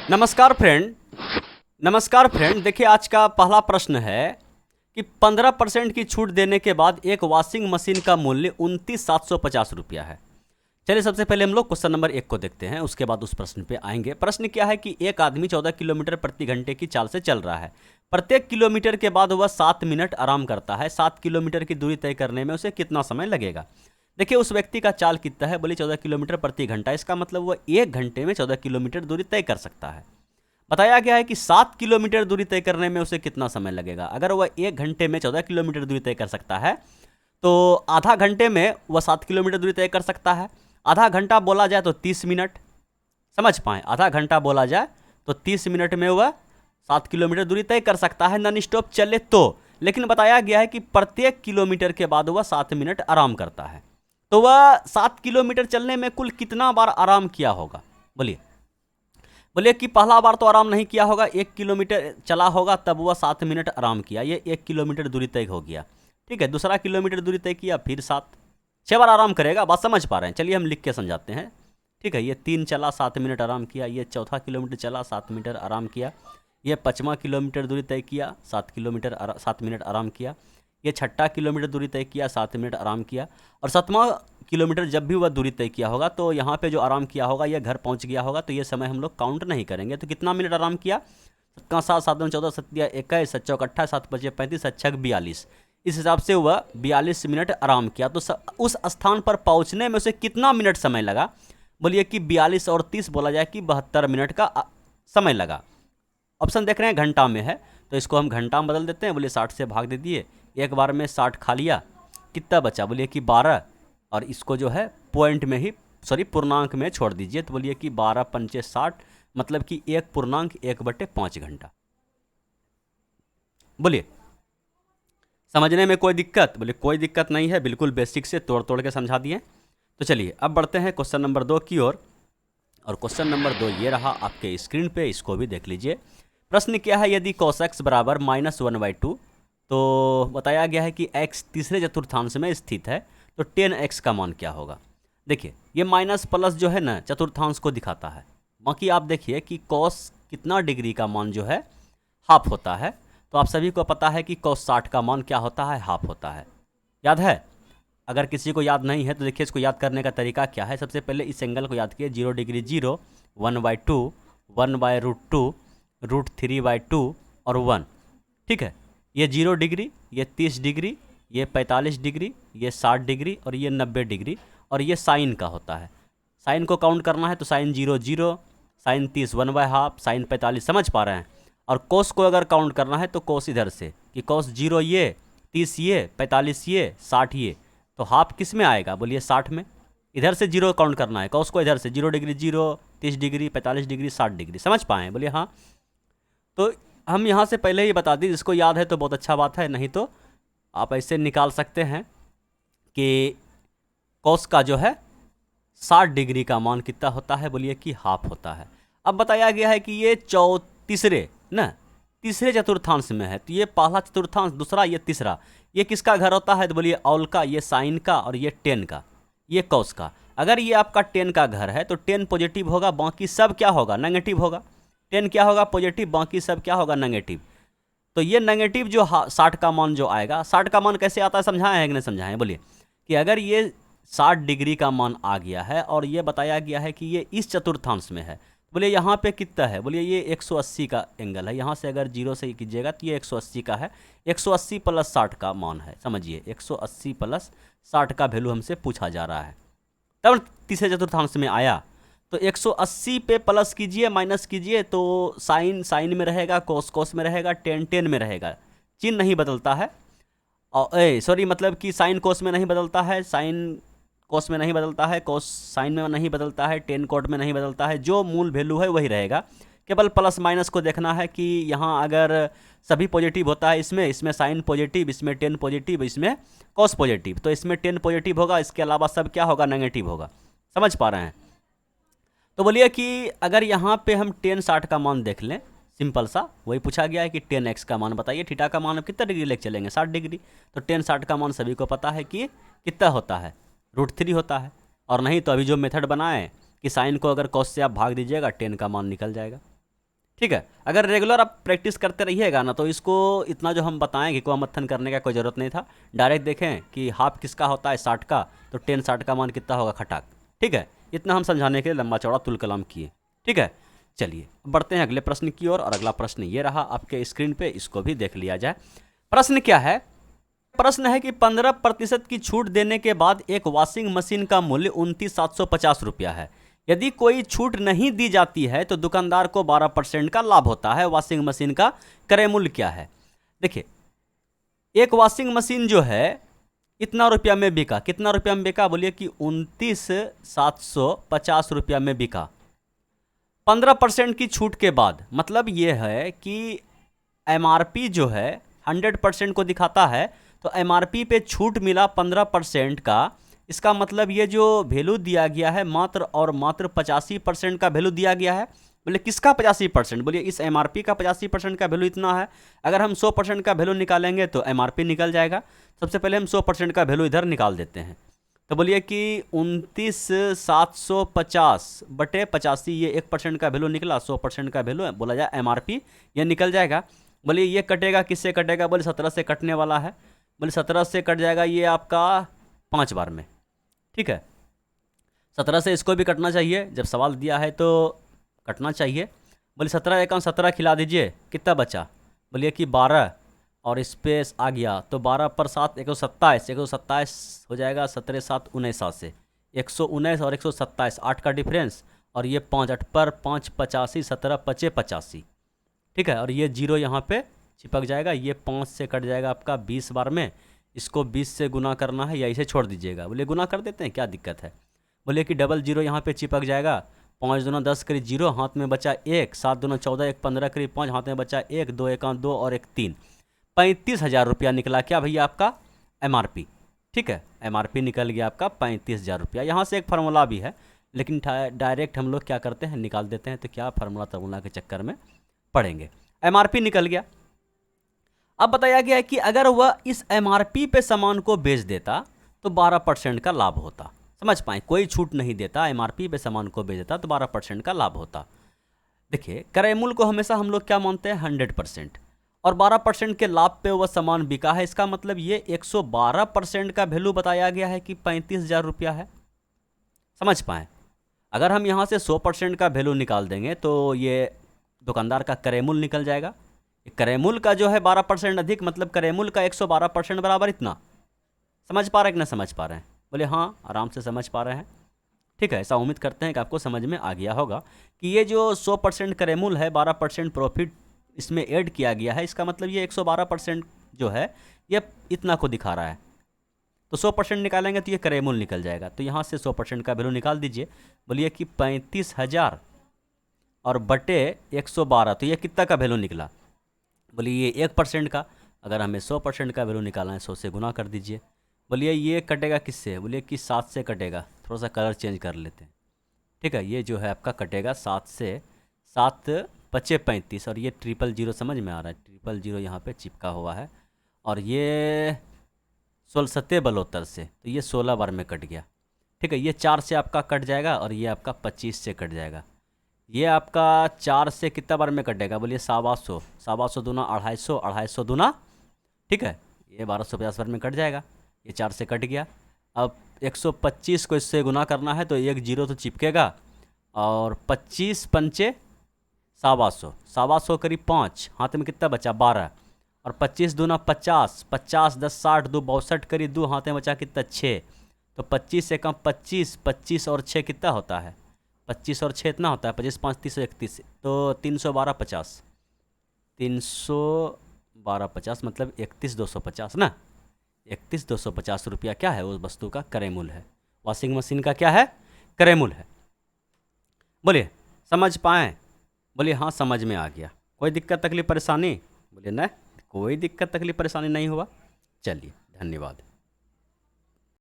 नमस्कार फ्रेंड। देखिए, आज का पहला प्रश्न है कि 15% की छूट देने के बाद एक वॉशिंग मशीन का मूल्य 29,750 रुपया है। चलिए, सबसे पहले हम लोग क्वेश्चन नंबर 1 को देखते हैं, उसके बाद उस प्रश्न पे आएंगे। प्रश्न क्या है कि एक आदमी 14 किलोमीटर प्रति घंटे की चाल से चल रहा है। प्रत्येक किलोमीटर के बाद वह 7 मिनट आराम करता है। 7 किलोमीटर की दूरी तय करने में उसे कितना समय लगेगा? देखिए, उस व्यक्ति का चाल कितना है? बोले 14 किलोमीटर प्रति घंटा। इसका मतलब वह 1 घंटे में 14 किलोमीटर दूरी तय कर सकता है। बताया गया है कि 7 किलोमीटर दूरी तय करने में उसे कितना समय लगेगा। अगर वह 1 घंटे में 14 किलोमीटर दूरी तय कर सकता है तो आधा घंटे में वह 7 किलोमीटर दूरी तय कर सकता है। आधा घंटा बोला जाए तो 30 मिनट, समझ पाएँ, आधा घंटा बोला जाए तो 30 मिनट में वह 7 किलोमीटर दूरी तय कर सकता है, नॉन स्टॉप चले तो। लेकिन बताया गया है कि प्रत्येक किलोमीटर के बाद वह 7 मिनट आराम करता है। तो वह 7 किलोमीटर चलने में कुल कितना बार आराम किया होगा? बोलिए कि पहला बार तो आराम नहीं किया होगा, 1 किलोमीटर चला होगा तब वह 7 मिनट आराम किया, ये 1 किलोमीटर दूरी तय हो गया। ठीक है, दूसरा किलोमीटर दूरी तय किया, फिर 6 बार आराम करेगा। बात समझ पा रहे हैं? चलिए हम लिख के समझाते हैं। ठीक है, ये 3 चला, 7 मिनट आराम किया। ये चौथा किलोमीटर चला, 7 मिनट आराम किया। ये 5वां किलोमीटर दूरी तय किया, 7 मिनट आराम किया। ये 6ठा किलोमीटर दूरी तय किया, 7 मिनट आराम किया। और 7वां किलोमीटर जब भी वह दूरी तय किया होगा तो यहाँ पे जो आराम किया होगा ये घर पहुँच गया होगा, तो ये समय हम लोग काउंट नहीं करेंगे। तो कितना मिनट आराम किया? 7 7 7 14 7 21 7 चौक 28 7 5 35 7 6 42। इस हिसाब से वह 42 मिनट आराम किया। तो उस स्थान पर पहुँचने में उसे कितना मिनट समय लगा? बोलिए कि 42 और 30 बोला जाए कि 72 मिनट का समय लगा। ऑप्शन देख रहे हैं घंटा में है, तो इसको हम घंटा में बदल देते हैं। बोलिए 60 से भाग दे दिए, एक बार में 60 खा लिया, कितना बचा? बोलिए कि 12, और इसको जो है पॉइंट में ही पूर्णांक में छोड़ दीजिए। तो बोलिए कि 12 पंचे 60, मतलब कि 1.1/5 घंटा। बोलिए, समझने में कोई दिक्कत? बोलिए कोई दिक्कत नहीं है, बिल्कुल बेसिक से तोड़ तोड़ के समझा दिए। तो चलिए अब बढ़ते हैं क्वेश्चन नंबर 2 की ओर। और क्वेश्चन नंबर 2 ये रहा आपके स्क्रीन पे, इसको भी देख लीजिए। प्रश्न क्या है? यदि cos x बराबर -1/2, तो बताया गया है कि x तीसरे चतुर्थांश में स्थित है, तो 10x का मान क्या होगा? देखिए, ये माइनस प्लस जो है ना चतुर्थांश को दिखाता है। बाकी आप देखिए कि cos कितना डिग्री का मान जो है हाफ होता है। तो आप सभी को पता है कि cos 60 का मान क्या होता है? हाफ होता है। याद है? अगर किसी को याद नहीं है तो देखिए, इसको याद करने का तरीका क्या है। सबसे पहले इस एंगल को याद किए, 0 डिग्री 0, 1/2, 1/√2, √3/2 और 1। ठीक है, ये 0 डिग्री, ये 30 डिग्री, ये 45 डिग्री, ये 60 डिग्री और ये 90 डिग्री। और ये साइन का होता है। साइन को काउंट करना है तो साइन 0 0, साइन 30 1/2, साइन 45। समझ पा रहे हैं? और कोस को अगर काउंट करना है तो कोस इधर से, कि कोस 0 ये, 30 ये, 45 ये, 60 ये, तो हाफ किस में आएगा? बोलिए 60 में। इधर से 0 काउंट करना है, कोस को इधर से, 0 डिग्री 0, 30 डिग्री, 45 डिग्री, 60 डिग्री। समझ पाए? बोलिए हाँ। तो हम यहाँ से पहले ही बता दी, जिसको याद है तो बहुत अच्छा बात है, नहीं तो आप ऐसे निकाल सकते हैं कि कॉस का जो है 60 डिग्री का मान कितना होता है? बोलिए कि हाफ होता है। अब बताया गया है कि ये तीसरे चतुर्थांश में है, तो ये पहला चतुर्थांश, दूसरा, ये तीसरा। ये किसका घर होता है? तो बोलिए ऑल का, ये साइन का, और ये 10 का, ये कॉस का। अगर ये आपका 10 का घर है तो 10 पॉजिटिव होगा, बाकी सब क्या होगा? नेगेटिव होगा। 10 क्या होगा? पॉजिटिव, बाकी सब क्या होगा? नेगेटिव। तो ये नेगेटिव जो 60 का मान जो आएगा, 60 का मान कैसे आता है समझाएं है कि नहीं समझाएं? बोलिए कि अगर ये 60 डिग्री का मान आ गया है और ये बताया गया है कि ये इस चतुर्थांश में है, बोलिए यहाँ पे कितना है? बोलिए ये 180 का एंगल है। यहाँ से अगर 0 से कीजिएगा तो ये 180 का है। 180 + 60 का मान है, समझिए 180 + 60 का वैल्यू हमसे पूछा जा रहा है, तब तीसरे चतुर्थांश में आया। तो 180 पे प्लस कीजिए, माइनस कीजिए, तो साइन साइन में रहेगा, कोस कोस में रहेगा, टेन टेन में रहेगा। चिन्ह नहीं बदलता है। और मतलब कि साइन कोस में नहीं बदलता है, साइन कोस में नहीं बदलता है, कोस साइन में नहीं बदलता है, टेन कोट में नहीं बदलता है। जो मूल वैल्यू है वही रहेगा। केवल प्लस माइनस को देखना है कि यहाँ अगर सभी पॉजिटिव होता है, इसमें साइन पॉजिटिव, इसमें टेन पॉजिटिव, इसमें कोस पॉजिटिव, तो इसमें 10 पॉजिटिव होगा, इसके अलावा सब क्या होगा? नेगेटिव होगा। समझ पा रहे हैं? तो बोलिए कि अगर यहाँ पे हम 10 60 का मान देख लें, सिंपल सा वही पूछा गया है कि 10x का मान बताइए। थीटा का मान अब कितना डिग्री लेके चलेंगे? 60 डिग्री। तो 10 60 का मान सभी को पता है कि कितना होता है? √3 होता है। और नहीं तो अभी जो मेथड बनाए कि साइन को अगर कॉस से आप भाग दीजिएगा, 10 का मान निकल जाएगा। ठीक है। अगर रेगुलर आप प्रैक्टिस करते रहिएगा ना तो इसको इतना जो हम बताएंगे को मत्थन करने का कोई ज़रूरत नहीं था। डायरेक्ट देखें कि हाफ किसका होता है 60 का, तो 10 60 का मान कितना होगा खटाक। ठीक है, इतना हम समझाने के लिए लंबा चौड़ा तुल कलाम किए। ठीक है, चलिए बढ़ते हैं अगले प्रश्न की ओर। और अगला प्रश्न ये रहा आपके स्क्रीन पे, इसको भी देख लिया जाए। प्रश्न क्या है? प्रश्न है कि 15% की छूट देने के बाद एक वॉशिंग मशीन का मूल्य 29,750 रुपया है। यदि कोई छूट नहीं दी जाती है तो दुकानदार को 12% का लाभ होता है। वॉशिंग मशीन का क्रय मूल्य क्या है? देखिए, एक वॉशिंग मशीन जो है इतना रुपया में बिका। कितना रुपया में बिका? बोलिए कि 29,750 रुपया में बिका 15% की छूट के बाद। मतलब ये है कि एमआरपी जो है 100% को दिखाता है, तो एमआरपी पे छूट मिला 15% का। इसका मतलब ये जो वैल्यू दिया गया है मात्र और मात्र 85% का वैल्यू दिया गया है। बोले किसका 85%? बोलिए इस एमआरपी का 85% का वैल्यू इतना है। अगर हम 100% का वैल्यू निकालेंगे तो एमआरपी निकल जाएगा। सबसे पहले हम 100% का वैल्यू इधर निकाल देते हैं। तो बोलिए कि 29,750 बटे 85, ये 1% का वैल्यू निकला। 100% का वैल्यू बोला जाए एमआरपी, ये निकल जाएगा। बोलिए ये कटेगा किससे कटेगा? बोले 17 से कटने वाला है। बोले 17 से कट जाएगा ये आपका 5 बार में। ठीक है, 17 से इसको भी कटना चाहिए, जब सवाल दिया है तो कटना चाहिए। बोले 17 एकाउंट 17 खिला दीजिए, कितना बचा? बोलिए कि 12 और स्पेस आ गया तो 12 पर 7 127, 127 हो जाएगा। 17 7 19 से 119 और 127 8 का डिफरेंस, और ये 5 8 पर 5 85, 17 5 85। ठीक है, और ये जीरो यहाँ पे चिपक जाएगा। ये 5 से कट जाएगा आपका 20 बार में। इसको 20 से गुना करना है या इसे छोड़ दीजिएगा। बोले गुना कर देते हैं, क्या दिक्कत है? बोले कि डबल जीरो यहाँ पे चिपक जाएगा। 5 दूना 10 करीब जीरो, हाथ में बचा 1, 7 दूना 14, 1 15 करीब 5, हाथ में बचा 1, 2 एकाउंट 2 और 1 3। 35,000 रुपया निकला क्या भैया आपका एमआरपी। ठीक है, एमआरपी निकल गया आपका 35,000 रुपया। यहाँ से एक फार्मूला भी है, लेकिन डायरेक्ट हम लोग क्या करते हैं, निकाल देते हैं। तो क्या फार्मूला के चक्कर में पड़ेंगे। एमआरपी निकल गया। अब बताया गया है कि अगर वह इस एमआरपी पे सामान को बेच देता तो 12% का लाभ होता। समझ पाए? कोई छूट नहीं देता, एमआरपी पे सामान को बेच देता तो 12% का लाभ होता। देखिए, क्रय मूल्य को हमेशा हम लोग क्या मानते हैं? 100%। और 12% के लाभ पे वह सामान बिका है। इसका मतलब ये 112% का वैल्यू बताया गया है कि 35,000 रुपया है। समझ पाए? अगर हम यहाँ से 100% का वैल्यू निकाल देंगे तो ये दुकानदार का क्रय मूल्य निकल जाएगा। क्रय मूल्य का जो है 12% अधिक, मतलब क्रय मूल्य का 112% बराबर इतना। समझ पा रहे हैं कि ना समझ पा रहे हैं? बोले हाँ, आराम से समझ पा रहे हैं। ठीक है, ऐसा उम्मीद करते हैं कि आपको समझ में आ गया होगा कि ये जो 100% क्रय मूल्य है, 12% प्रॉफिट इसमें ऐड किया गया है। इसका मतलब ये 112% जो है ये इतना को दिखा रहा है। तो 100% निकालेंगे तो ये क्रय मूल्य निकल जाएगा। तो यहाँ से 100% का वैल्यू निकाल दीजिए। बोलिए कि 35,000 और बटे 112, तो ये कितना का वैल्यू निकला? बोलिए ये 1% का। अगर हमें 100% का वैल्यू निकालना है 100 से गुना कर दीजिए। बोलिए ये कटेगा किससे? बोलिए कि 7 से कटेगा। थोड़ा सा कलर चेंज कर लेते हैं। ठीक है, ये जो है आपका कटेगा 7 से। 7 5 35, और ये 000 समझ में आ रहा है? 000 यहाँ पे चिपका हुआ है। और ये 16 7 72 से, तो ये 16 बार में कट गया। ठीक है, ये 4 से आपका कट जाएगा और ये आपका 25 से कट जाएगा। ये आपका 4 से कितना बार में कटेगा? बोलिए 750, 750 दूना 250, 250 दूना, ठीक है, ये 1250 बार में कट जाएगा। ये 4 से कट गया। अब 125 को इससे गुना करना है तो 1 जीरो तो चिपकेगा, और 25 पंचे 750, 750 करीब 5, हाथ में कितना बचा? 12, और 25 दूना 50, 50 10 60 2 62 करीब 2, हाथ में बचा कितना? 6। तो 25 से कम 25, 25 और 6 कितना होता है? 25 और 6 इतना होता है, 25 5 30 31, तो 312 50, 312 50 मतलब 31,250 ना। 31,250 रुपया क्या है? उस वस्तु का क्रय मूल्य है। वॉशिंग मशीन का क्या है? क्रय मूल्य है। बोलिए समझ पाएँ? बोलिए हाँ, समझ में आ गया। कोई दिक्कत तकलीफ परेशानी? बोलिए नहीं, कोई दिक्कत तकलीफ परेशानी नहीं हुआ। चलिए, धन्यवाद।